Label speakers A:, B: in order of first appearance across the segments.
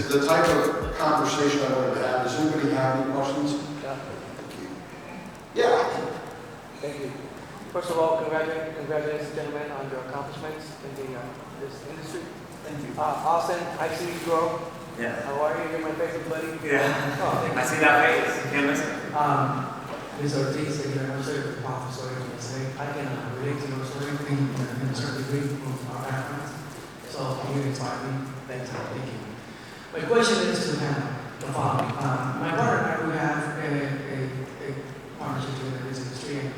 A: the type of conversation I wanted to have. Does anybody have any questions?
B: Yeah.
A: Yeah.
B: Thank you. First of all, congratulations, gentlemen, on your accomplishments in this industry.
C: Thank you.
B: Austin, I see you grow.
C: Yeah.
B: How are you? You're my favorite buddy.
C: Yeah.
B: Oh,
C: I see that face. Can't miss it.
D: Ms. Ortiz, thank you very much for the powerful story of today. I can relate to your story in a certain degree from our backgrounds. So you inspire me. Thank you. My question is to the following. My brother and I, we have a partnership in this industry, and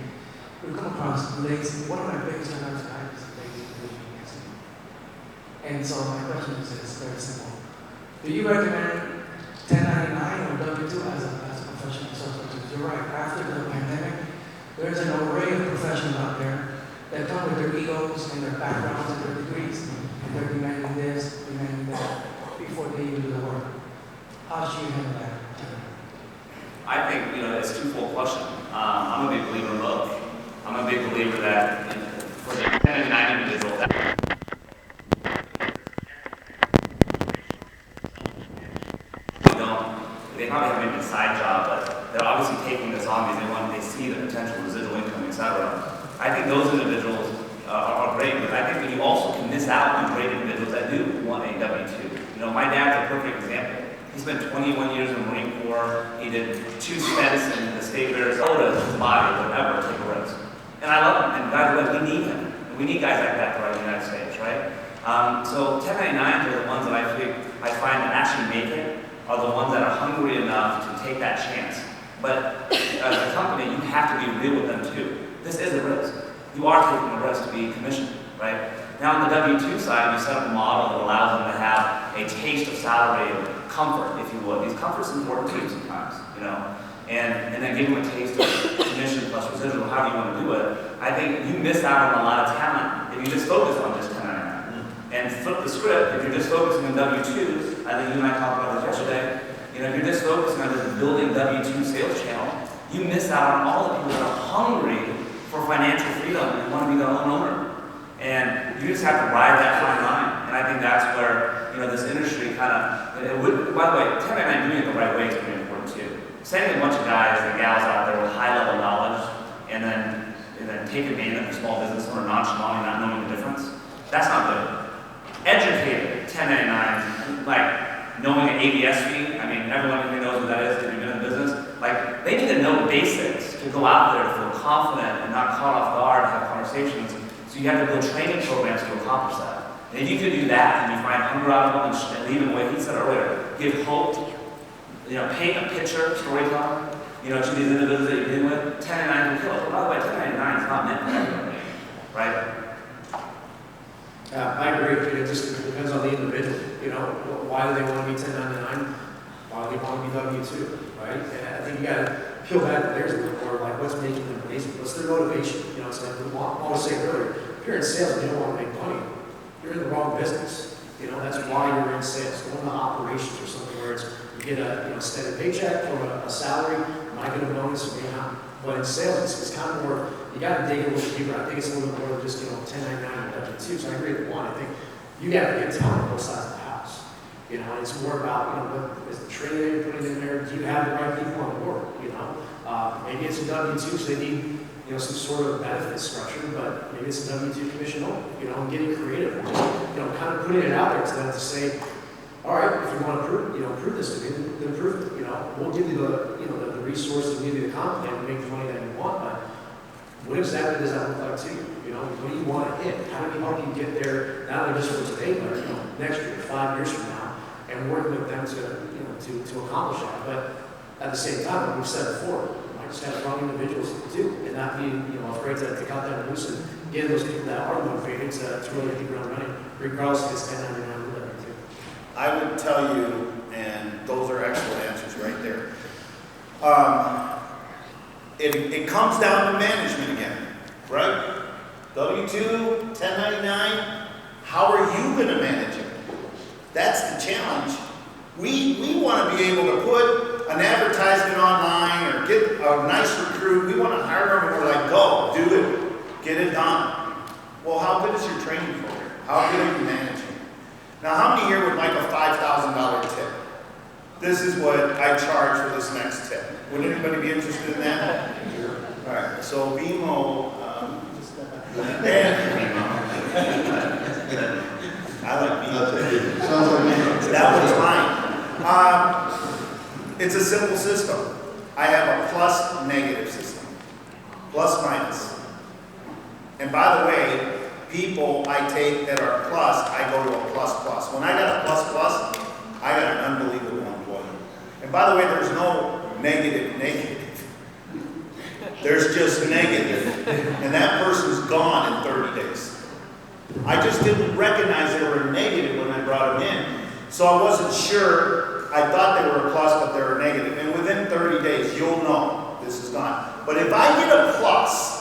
D: we come across lazy. One of my biggest concerns is lazy individuals. And so my question is very simple. Do you recommend 1099 or W-2 as a professional substitute? You're right. After the pandemic, there's an array of professionals out there that come with their egos and their backgrounds and their degrees, and they're demanding this, demanding that, before they even do the work. How should you handle that?
C: I think, it's a twofold question. I'm a big believer in both. I'm a big believer that for the 1099 individual, they probably have maybe a side job, but they're obviously taking this on because they see the potential residual income, etc. I think those individuals are great, but I think that you also can miss out on great individuals that do want a W-2. My dad's a perfect example. He spent 21 years in the Marine Corps. He did 2 stints in the state of Arizona, his body, whatever, take a risk. And I love him, and by the way, we need him. We need guys like that throughout the United States, right? So 1099s are the ones that I find that actually make it, are the ones that are hungry enough to take that chance. But as a company, you have to be real with them too. This is a risk. You are taking a risk to be commissioned, right? Now on the W-2 side, you set up a model that allows them to have a taste of salary and comfort, if you would. These comfort's important too sometimes, and then give them a taste of commission plus residual, however you want to do it. I think you miss out on a lot of talent if you just focus on just 1099. And flip the script, if you're just focusing on W-2s, I think you and I talked about this yesterday, if you're just focusing on just building W-2 sales channel, you miss out on all the people that are hungry for financial freedom and want to be their own owner. And you just have to ride that fine line. And I think that's where, this industry kind of, it would, by the way, 1099 doing it the right way is pretty important too. Sending a bunch of guys and gals out there with high level knowledge and then take advantage of a small business owner nonchalantly not knowing the difference, that's not good. Educated 1099s, like knowing an ABS fee, everyone who knows what that is if you've been in business, they need to know basics to go out there to feel confident and not caught off guard and have conversations. So you have to build training programs to accomplish that. And if you could do that and you find hunger out of them and leave them away, he said earlier, give hope, paint a picture, storytelling, to these individuals that you're dealing with, 1099 will kill it. By the way, 1099 is not meant for everybody, right?
E: I agree. It just depends on the individual. Why do they want to be 1099? Why do they want to be W-2, right? And I think you got to peel back the layers a little more, like what's making them amazing? What's their motivation? It's like we always say earlier, if you're in sales and you don't want to make money, you're in the wrong business. That's why you're in sales. Go into operations or something where you get a steady paycheck or a salary, might get a bonus or maybe not. But in sales, it's kind of more, you got to dig a little deeper. I think it's a little bit more than just 1099 and W-2. So I agree with one. I think you got to get talent on both sides of the house. And it's more about what is the training that you're putting in there? Do you have the right people on board? Maybe it's a W-2, so they need some sort of benefit structure, but maybe it's a W-2 commission only. And getting creative, and just kind of putting it out there to them to say, all right, if you want to prove this to me, then prove it. We'll give you the resources, we'll give you the content to make the money that you want, but what exactly does that look like to you? What do you want to hit? How do we help you get there, not only just for today, but next year, 5 years from now, and working with them to accomplish that. But at the same time, like we've said before, I just have strong individuals too, and not being afraid to cut them loose and get those people that are motivated to really hit the ground running, regardless if it's 1099 or whatever.
F: I would tell you, and those are excellent answers right there. It comes down to management again, right? W-2, 1099, how are you going to manage it? That's the challenge. We want to be able to put an advertisement online or get a nice recruit. We want to hire them and we're like, go, do it, get it done. Well, how good is your training program? How good are you managing? Now, how many here would like a $5,000 tip? This is what I charge for this next tip. Would anybody be interested in that? All right, so BMO, I like BMO.
A: Sounds like me.
F: That was mine. It's a simple system. I have a plus negative system. Plus minus. And by the way, people I take that are plus, I go to a plus plus. When I got a plus plus, I got an unbelievable employee. And by the way, there's no negative negative. There's just negative. And that person's gone in 30 days. I just didn't recognize they were negative when I brought them in. So I wasn't sure. I thought they were a plus, but they were negative. And within 30 days, you'll know this is gone. But if I get a plus,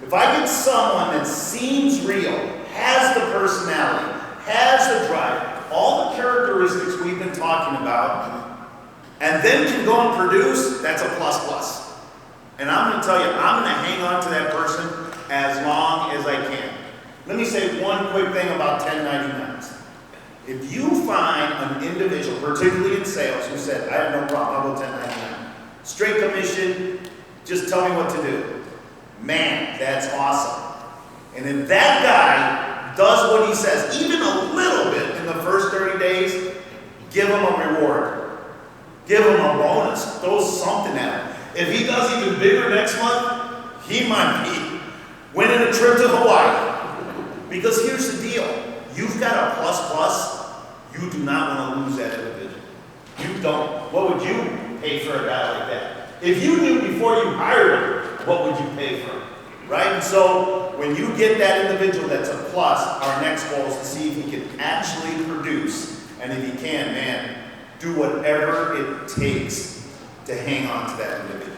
F: if I get someone that seems real, has the personality, has the drive, all the characteristics we've been talking about, and then can go and produce, that's a plus plus. And I'm going to tell you, I'm going to hang on to that person as long as I can. Let me say one quick thing about 1099s. If you find an individual, particularly in sales, who said, I have no problem, I'll go 1099. Straight commission, just tell me what to do. Man, that's awesome. And if that guy does what he says, even a little bit in the first 30 days, give him a reward. Give him a bonus. Throw something at him. If he does even bigger next month, he might be winning a trip to Hawaii. Because here's the deal. You've got a plus plus. You do not want to lose that individual. You don't. What would you pay for a guy like that? If you knew before you hired him, what would you pay for him? Right? And so when you get that individual that's a plus, our next goal is to see if he can actually produce. And if he can, man, do whatever it takes to hang on to that individual.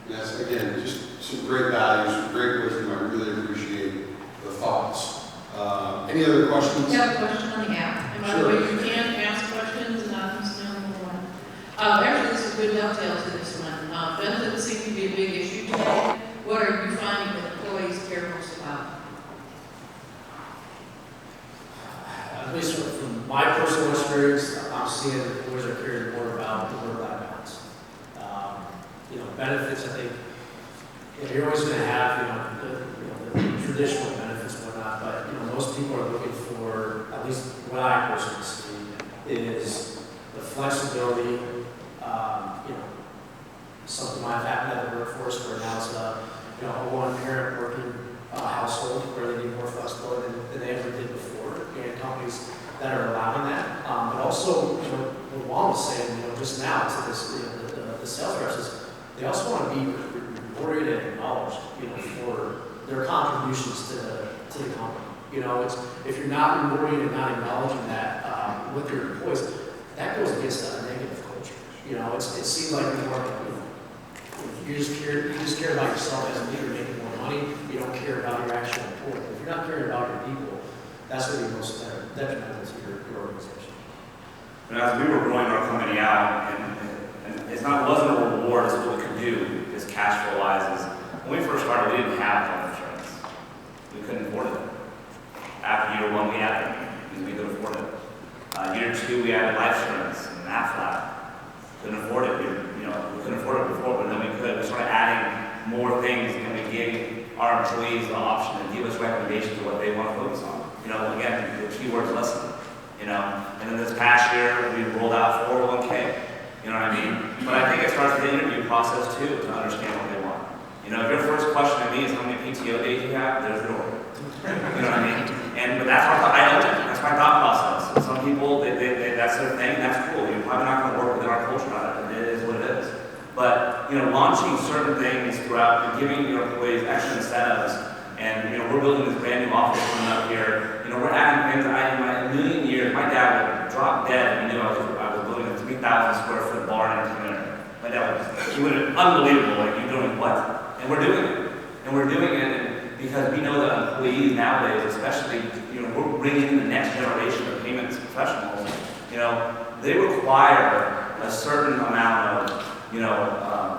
A: Yes, again, just some great values, some great wisdom. I really appreciate the thoughts. Any other questions?
G: We have a question on the app. And by the way, you can ask questions and I'll just know one. Actually, this is a good dovetail to this one. Benefits seem to be a big issue today. What are you finding that employees care most about?
E: At least from my personal experience, I'm seeing employees are caring more about the work-life balance. Benefits, I think, you're always going to have, the traditional benefits and whatnot, but, most people are looking for, at least what I personally see, is the flexibility, something I've had in the workforce where now it's a one-parent working household where they need more flexibility than they ever did before, and companies that are allowing that. But also, what Juan was saying, just now to this, the sales reps is they also want to be rewarded and acknowledged, for their contributions to the company. If you're not rewarding and not acknowledging that with your employees, that goes against a negative culture. It seems like you're more, you just care about yourself as a leader making more money. You don't care about your actual employees. If you're not caring about your people, that's going to be most detrimental to your organization.
C: And as we were growing our company out, and wasn't a reward, it's what we could do is cash flow wise. When we first started, we didn't have health insurance. We couldn't afford it. After year one, we had it because we could afford it. Year two, we added life insurance and Aflac. Couldn't afford it. We couldn't afford it before, but then we could. We started adding more things, and we gave our employees the option to give us recommendations of what they want to focus on. Again, the keyword's listen. And then this past year, we rolled out 401k. You know what I mean? But I think it starts with the interview process too, to understand what they want. If your first question to me is how many PTO days you have, there's the door. You know what I mean? But that's that's my thought process. Some people, that's their thing, that's cool. You're probably not going to work within our culture on it. It is what it is. But, launching certain things throughout and giving your employees extra incentives, and, we're building this brand new office coming up here. We're adding things that in a million years, my dad would drop dead if he knew I was building a 3,000 square foot barn in a community. My dad he would have, unbelievable, like, you're doing what? And we're doing it. And we're doing it because we know that employees nowadays, especially, we're bringing in the next generation of payments professionals, they require a certain amount of,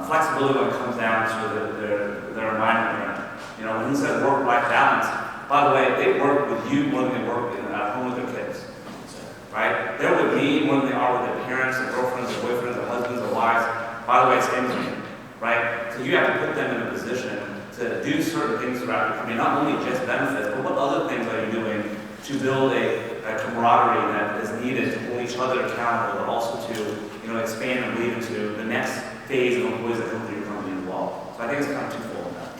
C: flexibility when it comes down to their environment. When he said work-life balance, by the way, they work with you more than they work at home with their kids. right? They're with me more than they are with their parents, their girlfriends, their boyfriends, their husbands, their wives. By the way, same thing, right? So you have to put them in a position to do certain things throughout your company, not only just benefits, but what other things are you doing to build a camaraderie that is needed to hold each other accountable, but also to expand and lead into the next phase of employees that come through your company as well. So I think it's kind of twofold in that.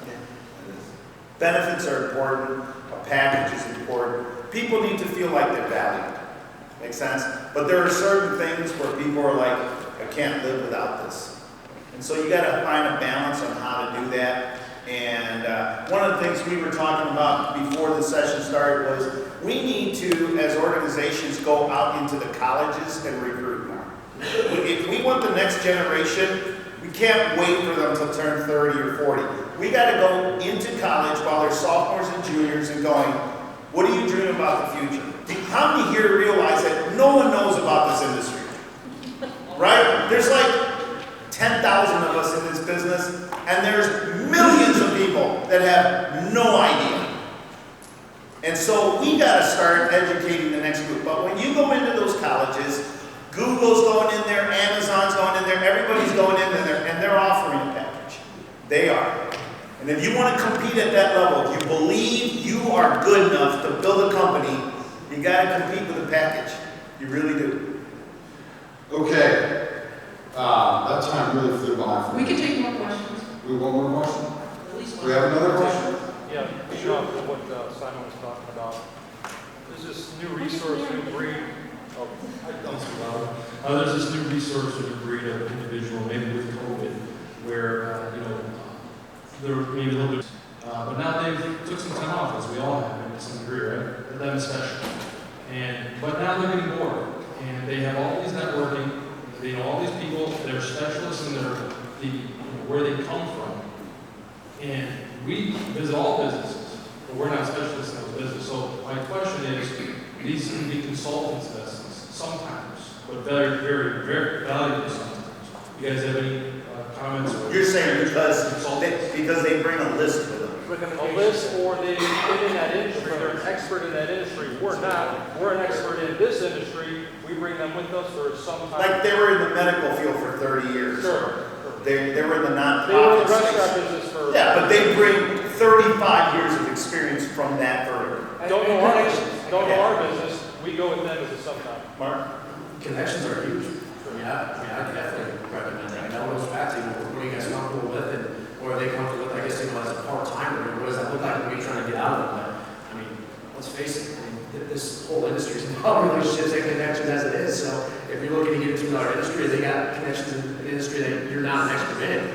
F: Benefits are important, a package is important. People need to feel like they're valued. Makes sense? But there are certain things where people are like, I can't live without this. And so you got to find a balance on how to do that. And one of the things we were talking about before the session started was we need to, as organizations, go out into the colleges and recruit more. If we want the next generation, we can't wait for them to turn 30 or 40. We got to go into college while they're sophomores and juniors and going, what are you dreaming about the future? How many here realize that no one knows about this industry? Right? There's like 10,000 of us in this business, and there's millions of people that have no idea. And so we got to start educating the next group. But when you go into those colleges, Google's going in there, Amazon's going in there, everybody's going in there, and they're offering a package. They are. And if you want to compete at that level, if you believe you are good enough to build a company, you got to compete with a package. You really do.
A: Okay. That time really flew by for
G: We
A: me.
G: can take more questions.
A: We want one more question?
G: At least
A: Do we have another question?
H: Yeah, Sean, what Simon was talking about. There's this new resource, new breed. Oh,
D: Don't speak louder. There's this new resource or breed of individual, maybe with COVID, where they're maybe a little bit, but now they took some time off, as we all have to some degree, right? For them especially. But now they're getting bored, and they have all these networking. They know all these people. They're specialists in where they come from, and we visit all businesses, but we're not specialists in those businesses. So my question is, these can be consultants' business sometimes, but very, very, very valuable sometimes. You guys have any comments?
F: You're saying because they bring a list with them.
H: A list, or they've been in that industry, they're an expert in that industry. We're not. We're an expert in this industry. We bring them with us for some time.
F: Like they were in the medical field for 30 years.
H: Sure.
F: They were in the
H: They were in
F: nonprofit
H: the restaurant
F: space.
H: business for.
F: Yeah, but they bring 35 years of experience from that vertical.
H: Don't know our business. Don't know our business. We go with them as a sometime.
F: Mark?
E: Connections are huge. I definitely recommend that. That goes back to what are you guys comfortable with, and or are they comfortable with, I guess, as a part-timer? What does that look like when you're trying to get out of it? But, I mean, let's face it, this whole industry is about relationships and connections as it is. So if you're looking to get into our industry, they got connections in an industry that you're not an expert in.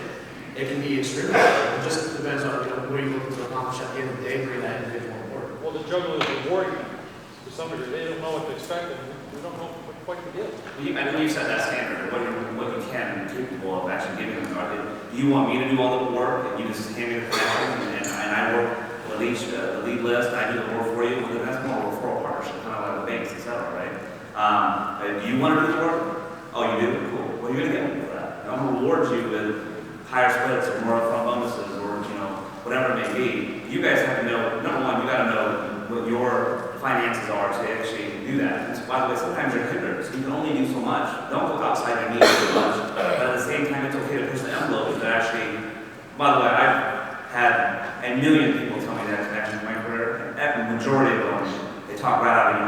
E: It can be extremely hard. It just depends on what are you looking to accomplish at the end of the day, bring that individual on board.
H: Well, the juggle is rewarding them. To some degree, they don't know what to expect, and we don't know what quite to give.
C: I know you set that standard, what you can and capable of actually giving them. Do you want me to do all the work, and you just hand me the connections, and I work the lead list, I do the work for you? Well, then that's more of a referral partnership, kind of like the banks, etc., right? Do you want to do the work? Oh, you do? Cool. Well, you're going to get me for that. And I'm going to reward you with higher splits or more upfront bonuses or, whatever it may be. You guys have to know, number one, you got to know what your finances are to actually do that. And by the way, sometimes you're hindered, so you can only do so much. Don't go outside your needs too much. But at the same time, it's okay to push the envelope to actually, by the way, I've had a million people tell me that connection in my career, and the majority of them, they talk right out of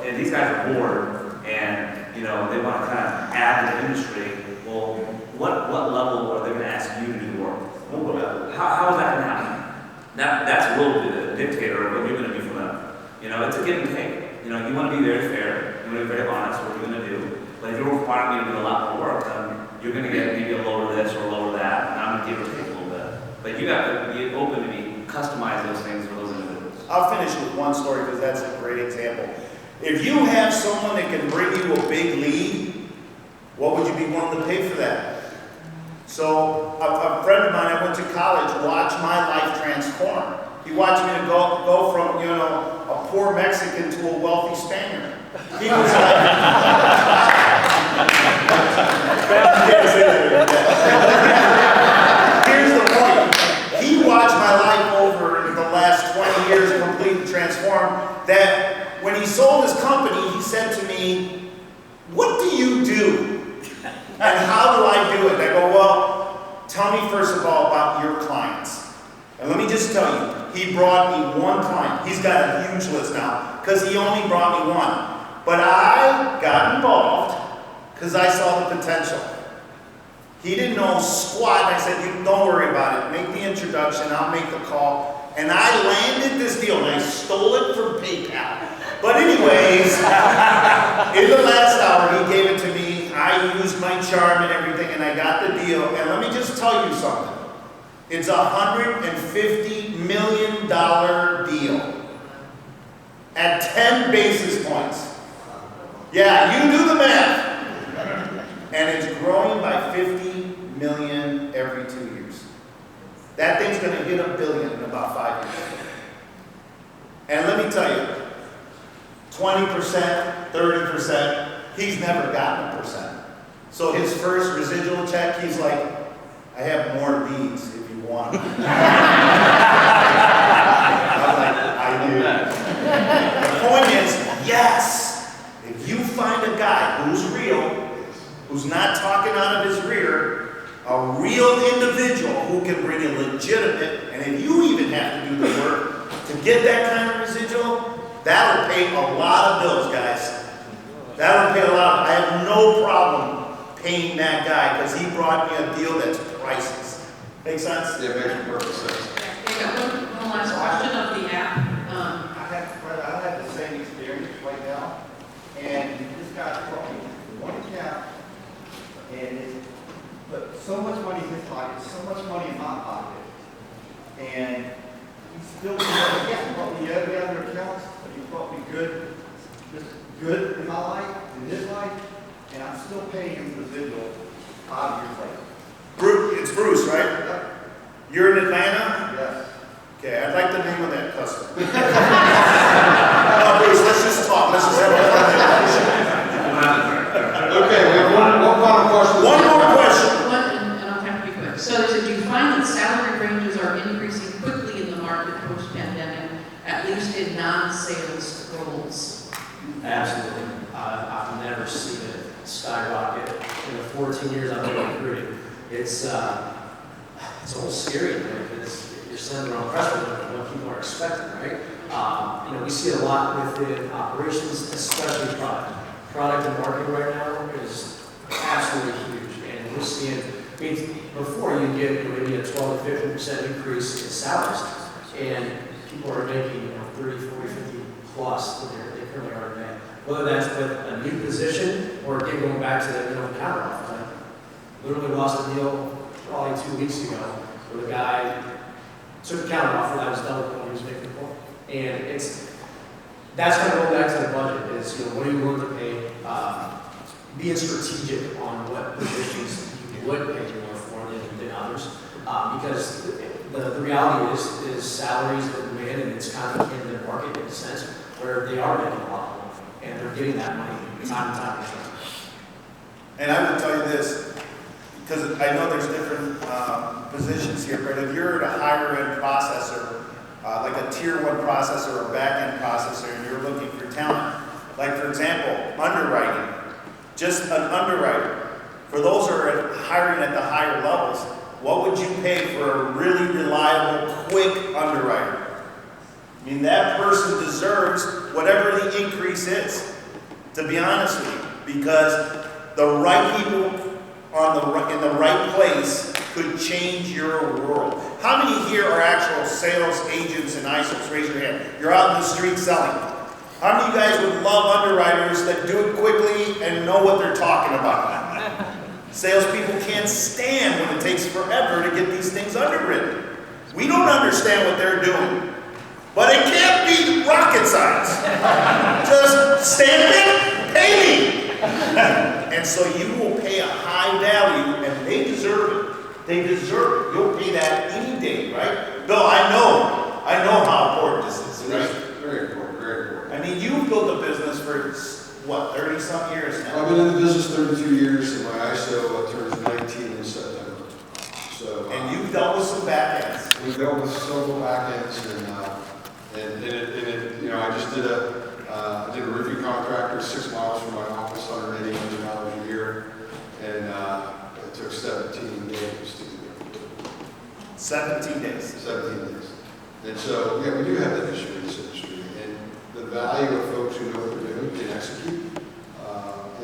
C: and these guys are bored, and they want to kind of add to the industry. Well, what level are they going to ask you to do the work? How is that going to happen? That's a little bit of a dictator of what you're going to do for them. It's a give and take. You want to be very fair, you want to be very honest what you're going to do. But if you're requiring me to do a lot more work, then you're going to get maybe a lower this or a lower that, and I'm going to give or take a little bit. But you got to be open to customize those things for those individuals.
F: I'll finish with one story because that's a great example. If you have someone that can bring you a big lead, what would you be willing to pay for that? So a friend of mine I went to college watched my life transform. He watched me to go from a poor Mexican to a wealthy Spaniard. He was like, here's the point. He watched my life over the last 20 years complete and transform. That when he sold his company, he said to me, "What do you do? And how do I do it?" I go, "Well, tell me first of all about your clients." And let me just tell you, he brought me one client. He's got a huge list now, because he only brought me one. But I got involved, because I saw the potential. He didn't know squat. I said, "You don't worry about it. Make the introduction. I'll make the call." And I landed this deal, and I stole it from PayPal. But anyways, in the last hour, he gave it to me. I used my charm and everything, and I got the deal. And let me just tell you something. It's a $150 million deal at 10 basis points. Yeah, you do the math. And it's growing by 50 million every 2 years. That thing's going to hit $1 billion in about 5 years. And let me tell you, 20%, 30%, he's never gotten 1%. So his first residual check, he's like, "I have more leads if you want them." I'm like, "I do." The point is, yes, if you find a guy who's real, who's not talking out of his rear, a real individual who can bring a legitimate, and if you even have to do the work to get that kind of residual, that'll pay a lot of bills, guys. That'll pay a lot. I have no problem paying that guy because he brought me a deal that's priceless. Make sense?
A: Yeah, makes perfect sense.
G: Okay, got one last question of the app.
I: I had the same experience right now, and this guy brought me one account, and it put so much money in his pocket, so much money in my pocket, and he still brought me every other account, but he brought me good, just good in my life, in his life, and I'm still paying him residual 5 years later.
F: Bruce, it's Bruce, right?
I: Yep.
F: You're in Atlanta?
I: Yes.
F: Okay, I'd like the name of that customer. No, Bruce, let's just talk. Let's just have a conversation.
A: Okay, we have one final question.
F: One more question.
G: And I'll have to be quick. So do you find that salary ranges are increasing quickly in the market post-pandemic, at least in non-sales roles?
E: Absolutely. I've never seen it skyrocket in the 14 years I've been recruiting. It's almost scary because you're sending around press release on what people are expecting, right? We see it a lot within operations, especially product. Product and marketing right now is absolutely huge, and we're seeing. I mean, before you get maybe a 12 to 15% increase in salaries, and people are making 30, 40, 50 plus than they currently are today. Whether that's with a new position or again going back to the counter offer. I literally lost a deal probably 2 weeks ago where the guy took a counter offer that was double what he was making before, and that's kind of going back to the budget. Is what are you willing to pay? Being strategic on what positions you would pay more for than others, because the reality is salaries are demand, and it's kind of in the market in a sense where they are making a lot more, and they're getting that money time and time again.
F: And I will tell you this, because I know there's different positions here, but if you're a higher end processor, like a tier 1 processor or a back end processor, and you're looking for talent, like for example, underwriting, just an underwriter. For those who are hiring at the higher levels, what would you pay for a really reliable, quick underwriter? I mean, that person deserves whatever the increase is, to be honest with you, because the right people in the right place could change your world. How many here are actual sales agents and ISOs? Raise your hand. You're out in the street selling. How many of you guys would love underwriters that do it quickly and know what they're talking about? Salespeople can't stand when it takes forever to get these things underwritten. We don't understand what they're doing. But it can't be rocket science. Just stamp it, pay me. And so you will pay a high value, and they deserve it. They deserve it. You'll pay that any day, right? Bill, I know how important this is, right?
A: Very important, very important.
F: I mean, you've built a business for, what, 30-some years now?
A: I've been in the business 32 years, and my ISO turns 19 in September. So,
F: And you've dealt with some back ends.
A: we've dealt with several back ends, and I just did a
F: 17 days.
A: 17 days. And so, yeah, we do have that issue in this industry, and the value of folks who know what they're doing, can execute,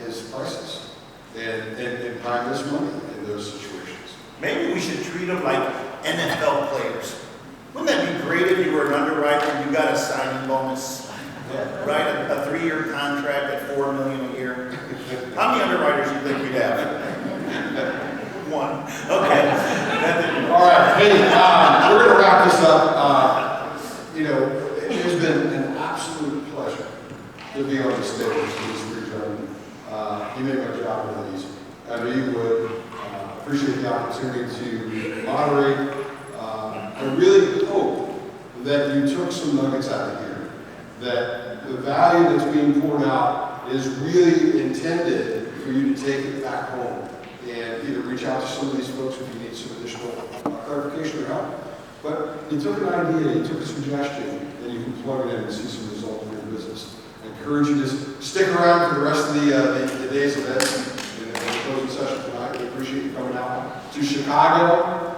A: is priceless. And time is money in those situations.
F: Maybe we should treat them like NFL players. Wouldn't that be great if you were an underwriter and you got a signing bonus? Right, a 3-year contract at $4 million a year. How many underwriters do you think we'd have? One. Okay.
A: All right, hey, we're going to wrap this up. You know, it has been an absolute pleasure to be on the stage with these three gentlemen. You made my job really easy. I know you would. Appreciate the opportunity to moderate. I really hope that you took some nuggets out of here, that the value that's being poured out is really intended for you to take it back home and either reach out to some of these folks if you need some additional clarification or help. But you took an idea, you took a suggestion, and you can plug it in and see some results in your business. I encourage you to stick around for the rest of the day's events and the closing session tonight. We appreciate you coming out to Chicago.